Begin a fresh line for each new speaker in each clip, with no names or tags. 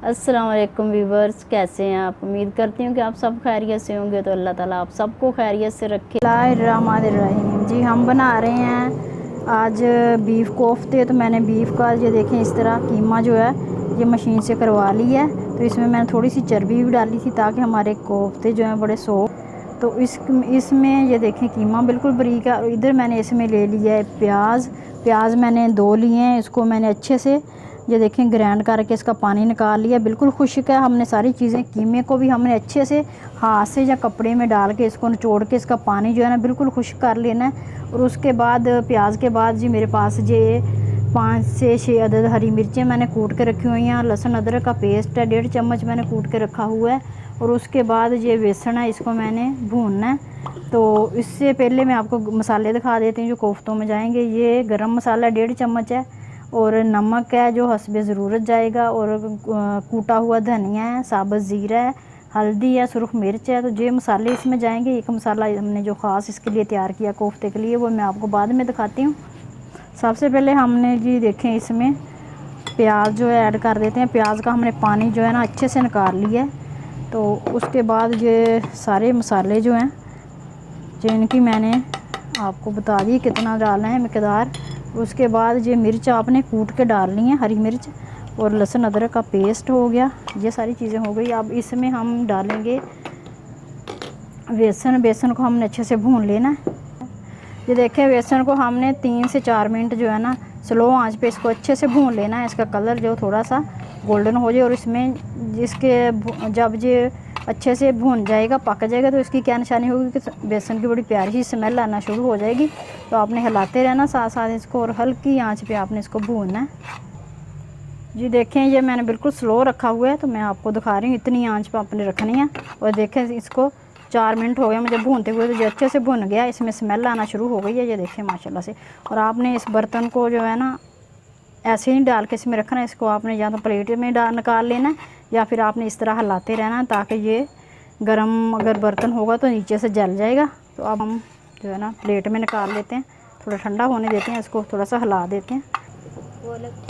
अस्सलाम वालेकुम व्यूवर्स, कैसे हैं आप। उम्मीद करती हूँ कि आप सब खैरियत से होंगे। तो अल्लाह ताला आप सबको खैरियत से रखे। बिस्मिल्लाहिर्रहमानिर्रहीम। जी हम बना रहे हैं आज बीफ कोफ्ते। तो मैंने बीफ का ये देखें इस तरह कीमा जो है ये मशीन से करवा ली है। तो इसमें मैंने थोड़ी सी चर्बी भी डाली थी ताकि हमारे कोफ्ते जो हैं बड़े सॉफ्ट। तो इसमें ये देखें कीमा बिल्कुल बारीक है। और इधर मैंने इसमें ले लिया है प्याज मैंने 2 लिए हैं। इसको मैंने अच्छे से ये देखें ग्राइंड करके इसका पानी निकाल लिया। बिल्कुल खुश्क है। हमने सारी चीज़ें कीमे को भी हमने अच्छे से हाथ से या कपड़े में डाल के इसको निचोड़ के इसका पानी जो है ना बिल्कुल खुश्क कर लेना है। और उसके बाद प्याज के बाद जी मेरे पास ये 5 से 6 अदद हरी मिर्चें मैंने कूट के रखी हुई हैं। लहसुन अदरक का पेस्ट है 1.5 चम्मच मैंने कूट के रखा हुआ है। और उसके बाद ये बेसन है, इसको मैंने भूनना है। तो इससे पहले मैं आपको मसाले दिखा देती हूँ जो कोफ्तों में जाएंगे। ये गरम मसाला 1.5 चम्मच है और नमक है जो हस्बे ज़रूरत जाएगा। और कूटा हुआ धनिया है, साबुत ज़ीरा है, हल्दी है, सुरख मिर्च है। तो ये मसाले इसमें जाएंगे। एक मसाला हमने जो ख़ास इसके लिए तैयार किया कोफ्ते के लिए वो मैं आपको बाद में दिखाती हूँ। सबसे पहले हमने जी देखें इसमें प्याज जो है ऐड कर देते हैं। प्याज का हमने पानी जो है ना अच्छे से निकाल लिया है। तो उसके बाद ये सारे मसाले जो हैं जिनकी मैंने आपको बता दी कितना डालना है मकदार। उसके बाद ये मिर्च आपने कूट के डालनी है, हरी मिर्च और लहसुन अदरक का पेस्ट हो गया। ये सारी चीज़ें हो गई। अब इसमें हम डालेंगे बेसन को हमने अच्छे से भून लेना है। ये देखें बेसन को हमने 3 से 4 मिनट जो है ना स्लो आंच पे इसको अच्छे से भून लेना है। इसका कलर जो थोड़ा सा गोल्डन हो जाए और इसमें जिसके जब ये अच्छे से भून जाएगा पक जाएगा तो इसकी क्या निशानी होगी कि बेसन की बड़ी प्यारी सी स्मेल आना शुरू हो जाएगी। तो आपने हिलाते रहना साथ साथ इसको और हल्की आंच पे आपने इसको भूनना है। जी देखें ये मैंने बिल्कुल स्लो रखा हुआ है। तो मैं आपको दिखा रही हूँ इतनी आंच पे आपने रखनी है। और देखें इसको 4 मिनट हो गए मुझे भूनते हुए। तो ये अच्छे से भुन गया, इसमें स्मेल आना शुरू हो गई है। ये देखें माशाल्लाह से। और आपने इस बर्तन को जो है ना ऐसे ही डाल के इसमें रखना है। इसको आपने या तो प्लेट में निकाल लेना है या फिर आपने इस तरह हिलाते रहना है ताकि ये गरम अगर बर्तन होगा तो नीचे से जल जाएगा। तो अब हम जो है ना प्लेट में निकाल लेते हैं, थोड़ा ठंडा होने देते हैं, इसको थोड़ा सा हिला देते हैं।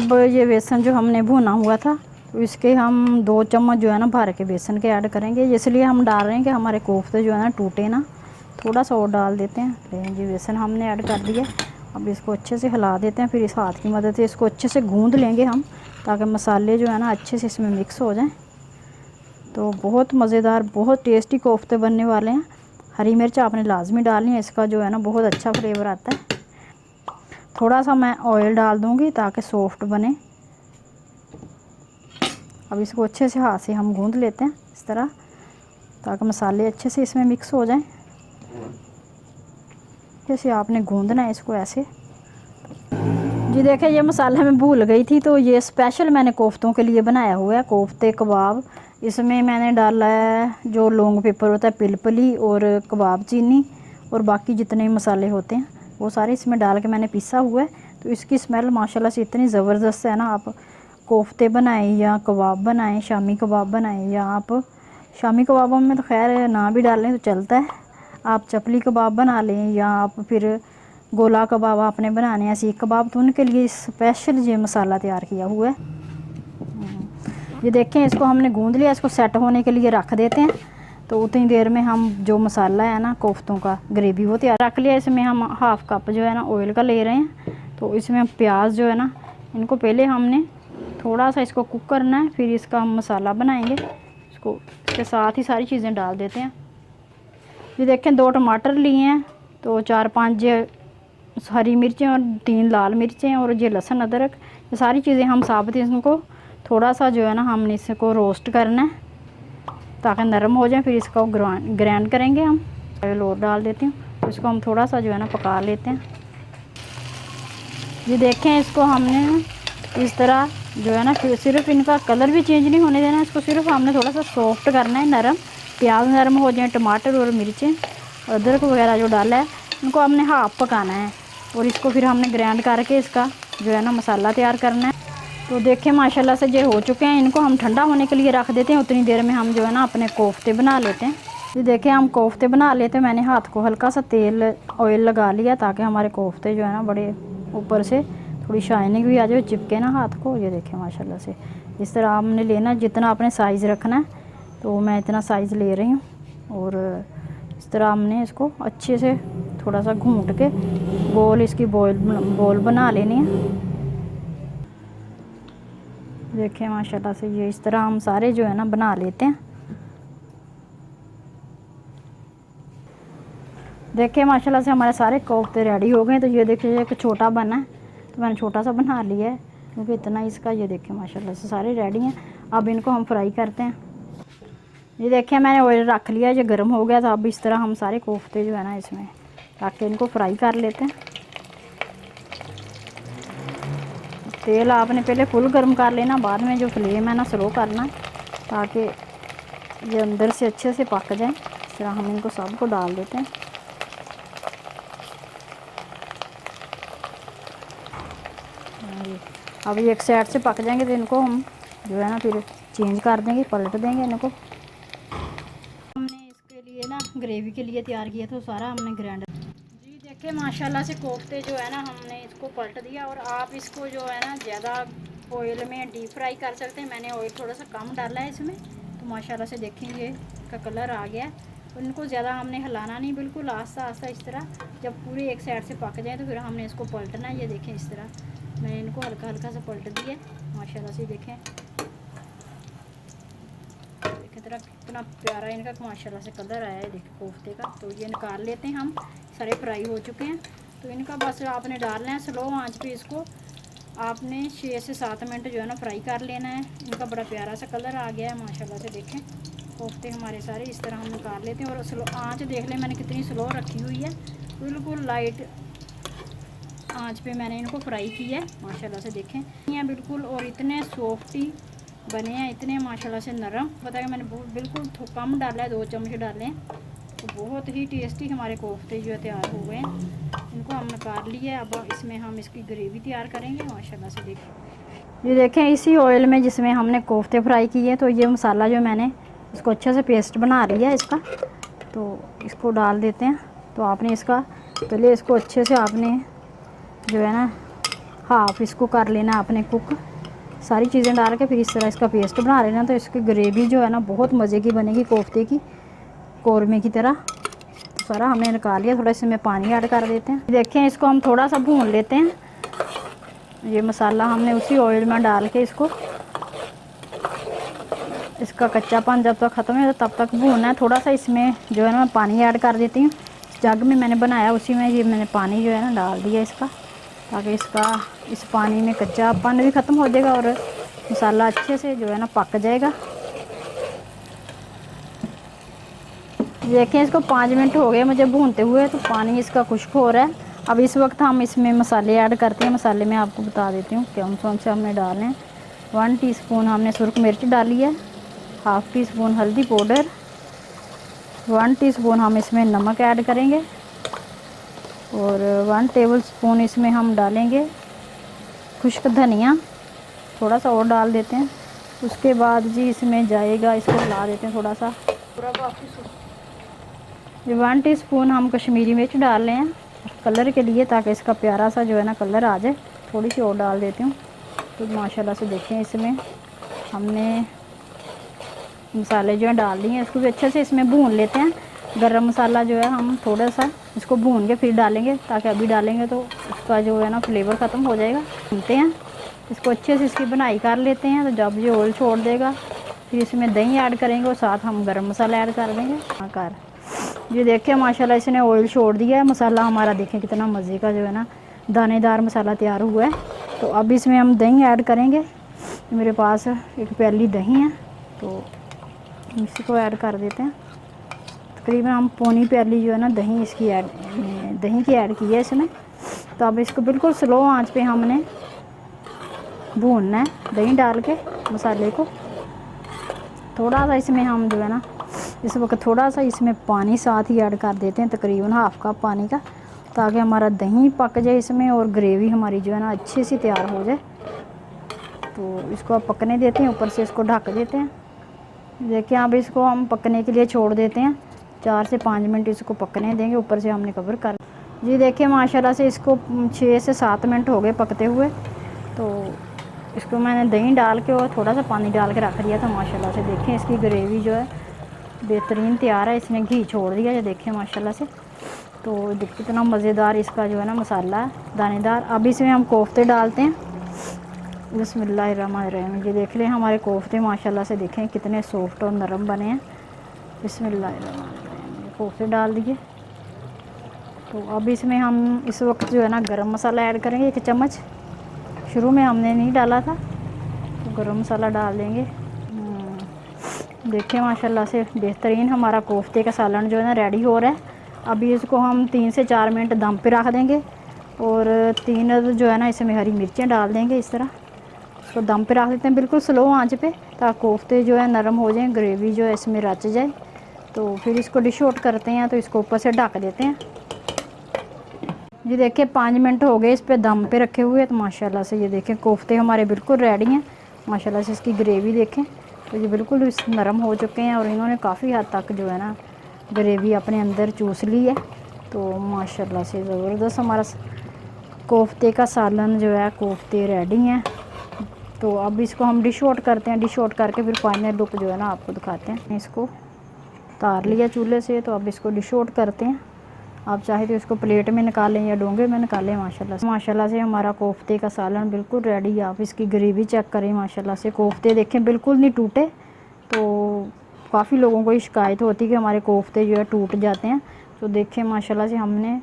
अब ये बेसन जो हमने भुना हुआ था तो इसके हम 2 चम्मच जो है ना भर के बेसन के ऐड करेंगे। इसलिए हम डाल रहे हैं कि हमारे कोफ्ते जो है ना टूटे ना। थोड़ा सा और डाल देते हैं। जी बेसन हमने ऐड कर दिया। अब इसको अच्छे से हिला देते हैं। फिर इस हाथ की मदद से इसको अच्छे से गूंद लेंगे हम ताकि मसाले जो है ना अच्छे से इसमें मिक्स हो जाएं। तो बहुत मज़ेदार बहुत टेस्टी कोफ्ते बनने वाले हैं। हरी मिर्च आपने लाजमी डालनी है, इसका जो है ना बहुत अच्छा फ्लेवर आता है। थोड़ा सा मैं ऑयल डाल दूंगी ताकि सॉफ्ट बने। अब इसको अच्छे से हाथ से हम गूंद लेते हैं इस तरह ताकि मसाले अच्छे से इसमें मिक्स हो जाएं। जैसे आपने गूंदना है इसको ऐसे। जी देखें ये मसाला मैं भूल गई थी। तो ये स्पेशल मैंने कोफ्तों के लिए बनाया हुआ है कोफ्ते कबाब। इसमें मैंने डाला है जो लौंग पेपर होता है, पिलपली और कबाब चीनी और बाकी जितने मसाले होते हैं वो सारे इसमें डाल के मैंने पीसा हुआ है। तो इसकी स्मेल माशाल्लाह से इतनी ज़बरदस्त है ना। आप कोफ्ते बनाएं या कबाब बनाएं, शामी कबाब बनाएं या आप शामी कबाबों में तो खैर ना भी डालें तो चलता है। आप चपली कबाब बना लें या आप फिर गोला कबाब आपने बनाने हैं, सीख कबाब, तो उनके लिए स्पेशल ये मसाला तैयार किया हुआ है। ये देखें इसको हमने गूंद लिया। इसको सेट होने के लिए रख देते हैं। तो उतनी देर में हम जो मसाला है ना कोफ्तों का ग्रेवी वो तैयार रख लिया। इसमें हम 1/2 कप जो है ना ऑयल का ले रहे हैं। तो इसमें हम प्याज जो है ना इनको पहले हमने थोड़ा सा इसको कुक करना है, फिर इसका हम मसाला बनाएंगे। इसको इसके साथ ही सारी चीज़ें डाल देते हैं। ये देखें 2 टमाटर लिए हैं, तो 4-5 हरी मिर्चें और 3 लाल मिर्चें और ये लहसुन अदरक, ये सारी चीज़ें हम साबुत इनको थोड़ा सा जो है ना हमने इसको रोस्ट करना है ताकि नरम हो जाए। फिर इसको ग्राइंड करेंगे हम। ऑयल और डाल देती हूँ। तो इसको हम थोड़ा सा जो है ना पका लेते हैं। ये देखें इसको हमने इस तरह जो है ना फिर सिर्फ इनका कलर भी चेंज नहीं होने देना। इसको सिर्फ हमने थोड़ा सा सॉफ्ट करना है, नरम। प्याज नरम हो जाए, टमाटर और मिर्चें अदरक वगैरह जो डाला है इनको हमने हाफ पकाना है। और इसको फिर हमने ग्राइंड करके इसका जो है ना मसाला तैयार करना है। तो देखें माशाल्लाह से ये हो चुके हैं। इनको हम ठंडा होने के लिए रख देते हैं। उतनी देर में हम जो है ना अपने कोफ्ते बना लेते हैं। ये देखें हम कोफ्ते बना लेते हैं। मैंने हाथ को हल्का सा तेल ऑयल लगा लिया ताकि हमारे कोफ्ते जो है ना बड़े ऊपर से थोड़ी शाइनिंग भी आ जाए, चिपके ना हाथ को। ये देखिए माशाल्लाह से इस तरह आपने लेना, जितना आपने साइज़ रखना है तो मैं इतना साइज़ ले रही हूँ। और इस तरह हमने इसको अच्छे से थोड़ा सा घूंट के गोल इसकी बॉल बना लेनी है। देखिए माशाल्लाह से ये इस तरह हम सारे जो है ना बना लेते हैं। देखिए माशाल्लाह से हमारे सारे कोफ्ते रेडी हो गए। तो ये देखिए एक छोटा बना है तो मैंने छोटा सा बना लिया है क्योंकि इतना इसका। ये देखिए माशाल्लाह से सारे रेडी हैं। अब इनको हम फ्राई करते हैं। ये देखिए मैंने ऑयल रख लिया, ये गर्म हो गया। तो अब इस तरह हम सारे कोफ्ते जो है ना इसमें रख के इनको फ्राई कर लेते हैं। तेल आपने पहले फुल गर्म कर लेना, बाद में जो फ्लेम है ना स्लो करना, ताकि ये अंदर से अच्छे से पक जाए। इस तरह हम इनको सबको डाल देते हैं। अब ये एक साइड से पक जाएंगे तो इनको हम जो है ना फिर चेंज कर देंगे, पलट देंगे इनको। हमने इसके लिए ना ग्रेवी के लिए तैयार किया तो सारा हमने ग्राइंडर। जी देखिए माशाल्लाह से कोफ्ते जो है ना हमने इसको पलट दिया। और आप इसको जो है ना ज़्यादा ऑयल में डीप फ्राई कर सकते हैं। मैंने ऑयल थोड़ा सा कम डाला है इसमें। तो माशाल्लाह से देखिए ये का कलर आ गया। तो इनको ज़्यादा हमने हिलाना नहीं, बिल्कुल आस्ता आस्ता इस तरह जब पूरे एक साइड से पक जाए तो फिर हमने इसको पलटना है। ये देखें इस तरह मैंने इनको हल्का हल्का सा पलट दिया माशाल्लाह से। देखें तरह कितना प्यारा इनका माशाल्लाह से कलर आया है देखिए कोफ्ते का। तो ये निकाल लेते हैं हम, सारे फ्राई हो चुके हैं। तो इनका बस आपने डालना है स्लो आंच पे। इसको आपने 6 से 7 मिनट जो है ना फ्राई कर लेना है। इनका बड़ा प्यारा सा कलर आ गया है माशाल्लाह से। देखें कोफ्ते हमारे सारे इस तरह हम निकाल लेते हैं। और स्लो आंच देख लें मैंने कितनी स्लो रखी हुई है, बिल्कुल लाइट आंच पे मैंने इनको फ्राई किया है माशाल्लाह से। देखें ये बिल्कुल और इतने सॉफ्टी बने हैं, इतने माशाल्लाह से नरम। बताया मैंने बिल्कुल कम डाला है, 2 चम्मच डाले हैं। तो बहुत ही टेस्टी हमारे कोफ्ते जो तैयार हो गए हैं। इनको हम निकाल लिए। अब इसमें हम इसकी ग्रेवी तैयार करेंगे माशाल्लाह से। देखिए ये देखें इसी ऑयल में जिसमें हमने कोफ्ते फ्राई किए, तो ये मसाला जो मैंने इसको अच्छे से पेस्ट बना लिया है इसका, तो इसको डाल देते हैं। तो आपने इसका पहले इसको अच्छे से आपने जो है ना हाफ इसको कर लेना आपने कुक, सारी चीज़ें डाल के फिर इस तरह इसका पेस्ट बना लेना। तो इसकी ग्रेवी जो है ना बहुत मज़े की बनेगी, कोफ्ते की कौरमे की तरह। तो सारा हमने निकाल लिया। थोड़ा इसमें पानी ऐड कर देते हैं। देखें इसको हम थोड़ा सा भून लेते हैं। ये मसाला हमने उसी ऑयल में डाल के इसको, इसका कच्चापन जब तक ख़त्म है तब तक भूनना है। थोड़ा सा इसमें जो है ना मैं पानी ऐड कर देती हूँ। जग में मैंने बनाया उसी में ये मैंने पानी जो है ना डाल दिया इसका, ताकि इसका इस पानी में कच्चापन भी ख़त्म हो जाएगा और मसाला अच्छे से जो है ना पक जाएगा। देखें इसको 5 मिनट हो गए मुझे भूनते हुए, तो पानी इसका खुश्क हो रहा है। अब इस वक्त हम इसमें मसाले ऐड करते हैं। मसाले में आपको बता देती हूँ कौन से हमने डाले हैं। 1 टीस्पून हमने सुरख मिर्च डाली है, हाफ़ टी स्पून हल्दी पाउडर, 1 टीस्पून हम इसमें नमक ऐड करेंगे और 1 टेबलस्पून इसमें हम डालेंगे खुश्क धनिया, थोड़ा सा और डाल देते हैं। उसके बाद जी इसमें जाएगा, इसको हिला देते हैं थोड़ा सा। ये 1 टीस्पून हम कश्मीरी मिर्च डाल रहे हैं कलर के लिए, ताकि इसका प्यारा सा जो है ना कलर आ जाए। थोड़ी सी और डाल देती हूँ। तो माशाल्लाह से देखें इसमें हमने मसाले जो है डाल दिए हैं। इसको भी अच्छे से इसमें भून लेते हैं। गरम मसाला जो है हम थोड़ा सा इसको भून के फिर डालेंगे, ताकि अभी डालेंगे तो उसका जो है ना फ्लेवर ख़त्म हो जाएगा। भूनते हैं इसको अच्छे से, इसकी बनाई कर लेते हैं। तो जब ये ऑयल छोड़ देगा फिर इसमें दही ऐड करेंगे और साथ हम गरम मसाला ऐड कर देंगे। कर ये देखें माशाल्लाह इसने ऑयल छोड़ दिया है। मसाला हमारा देखें कितना मज़े का जो है ना दानेदार मसाला तैयार हुआ है। तो अब इसमें हम दही ऐड करेंगे। मेरे पास एक प्याली दही है तो इसी को ऐड कर देते हैं। तकरीबन हम पौनी प्याली जो है ना दही की ऐड की है इसमें। तो अब इसको बिल्कुल स्लो आंच पे हमने भूनना है दही डाल के मसाले को। थोड़ा सा इसमें हम जो है ना इस वक्त थोड़ा सा इसमें पानी साथ ही ऐड कर देते हैं, तकरीबन हाफ़ कप पानी का, ताकि हमारा दही पक जाए इसमें और ग्रेवी हमारी जो है ना अच्छी सी तैयार हो जाए। तो इसको अब पकने देते हैं, ऊपर से इसको ढक देते हैं। देखिए अब इसको हम पकने के लिए छोड़ देते हैं। 4 से 5 मिनट इसको पकने देंगे, ऊपर से हमने कवर कर। जी देखिए माशाल्लाह से इसको 6 से 7 मिनट हो गए पकते हुए। तो इसको मैंने दही डाल के और थोड़ा सा पानी डाल के रख दिया था। माशाल्लाह से देखें इसकी ग्रेवी जो है बेहतरीन तैयार है। इसने घी छोड़ दिया, ये देखें माशाल्लाह से। तो कितना मज़ेदार इसका जो है ना मसाला है, दानेदार। अब इसमें हम कोफ्ते डालते हैं। बिस्मिल्लाहिर्रहमानिर्रहीम। ये देख लें हमारे कोफ्ते माशाल्लाह से देखें कितने सॉफ्ट और नरम बने हैं। बिस्मिल्लाहिर्रहमानिर्रहीम। कोफ्ते डाल दिए। तो अब इसमें हम इस वक्त जो है ना गरम मसाला ऐड करेंगे 1 चम्मच। शुरू में हमने नहीं डाला था, तो गरम मसाला डाल देंगे। देखिए माशाल्लाह से बेहतरीन हमारा कोफ्ते का सालन जो है ना रेडी हो रहा है। अभी इसको हम 3 से 4 मिनट दम पे रख देंगे और 3 जो है ना इसमें हरी मिर्चें डाल देंगे। इस तरह इसको दम पे रख देते हैं बिल्कुल स्लो आंच पे, ताकि कोफ्ते जो है नरम हो जाएं, ग्रेवी जो है इसमें रच जाए। तो फिर इसको डिश आउट करते हैं। तो इसको ऊपर से ढक देते हैं। जी देखिए 5 मिनट हो गए इस पे दम पे रखे हुए। तो माशाल्लाह से ये देखें कोफ्ते हमारे बिल्कुल रेडी हैं। माशाल्लाह से इसकी ग्रेवी देखें, तो ये बिल्कुल नरम हो चुके हैं और इन्होंने काफ़ी हद तक जो है ना ग्रेवी अपने अंदर चूस ली है। तो माशाल्लाह से ज़बरदस्त हमारा कोफ्ते का सालन जो है, कोफ्ते रेडी हैं। तो अब इसको हम डिश आउट करते हैं। डिश आउट करके फिर फाइनल लुक जो है ना आपको दिखाते हैं। इसको उतार लिया चूल्हे से, तो अब इसको डिश आउट करते हैं। आप चाहे तो इसको प्लेट में निकालें या डोंगे में निकालें। माशाल्लाह से हमारा कोफ्ते का सालन बिल्कुल रेडी है। आप इसकी ग्रेवी चेक करें। माशाल्लाह से कोफ्ते देखें बिल्कुल नहीं टूटे। तो काफ़ी लोगों को ये शिकायत होती है कि हमारे कोफ्ते जो है टूट जाते हैं। तो देखें माशाल्लाह से हमने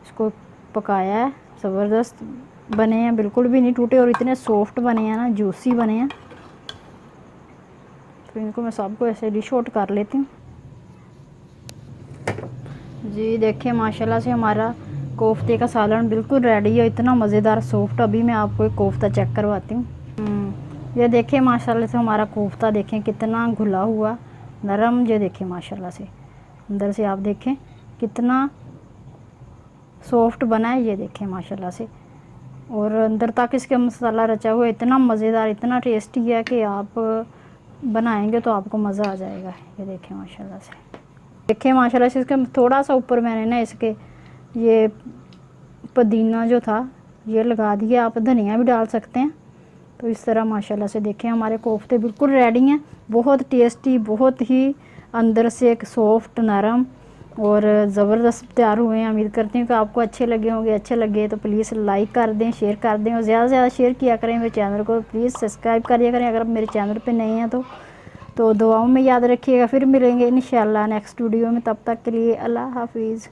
इसको पकाया है, ज़बरदस्त बने हैं, बिल्कुल भी नहीं टूटे और इतने सॉफ्ट बने हैं ना, जूसी बने हैं। तो इनको मैं सबको ऐसे डिश आउट कर लेती हूँ। जी देखिए माशाल्लाह से हमारा कोफ्ते का सालन बिल्कुल रेडी है, इतना मज़ेदार सॉफ्ट। अभी मैं आपको एक कोफ्ता चेक करवाती हूँ। ये देखिए माशाल्लाह से हमारा कोफ्ता देखें कितना घुला हुआ नरम। ये देखिए माशाल्लाह से अंदर से आप देखें कितना सॉफ्ट बना है। ये देखें माशाल्लाह से, और अंदर तक इसका मसाला रचा हुआ इतना मज़ेदार, इतना टेस्टी है कि आप बनाएंगे तो आपको मज़ा आ जाएगा। ये देखें माशाल्लाह से, देखिए माशाल्लाह से इसके थोड़ा सा ऊपर मैंने ना इसके ये पुदीना जो था ये लगा दिया। आप धनिया भी डाल सकते हैं। तो इस तरह माशाल्लाह से देखें हमारे कोफ्ते बिल्कुल रेडी हैं। बहुत टेस्टी, बहुत ही अंदर से एक सॉफ्ट नरम और ज़बरदस्त तैयार हुए हैं। उम्मीद करती हूँ कि आपको अच्छे लगे होंगे। अच्छे लगे तो प्लीज़ लाइक कर दें, शेयर कर दें और ज़्यादा से ज़्यादा शेयर किया करें। मेरे चैनल को प्लीज़ सब्सक्राइब करिए करें अगर आप मेरे चैनल पर नए हैं तो दुआओं में याद रखिएगा। फिर मिलेंगे इंशाल्लाह नेक्स्ट वीडियो में। तब तक के लिए अल्लाह हाफिज़।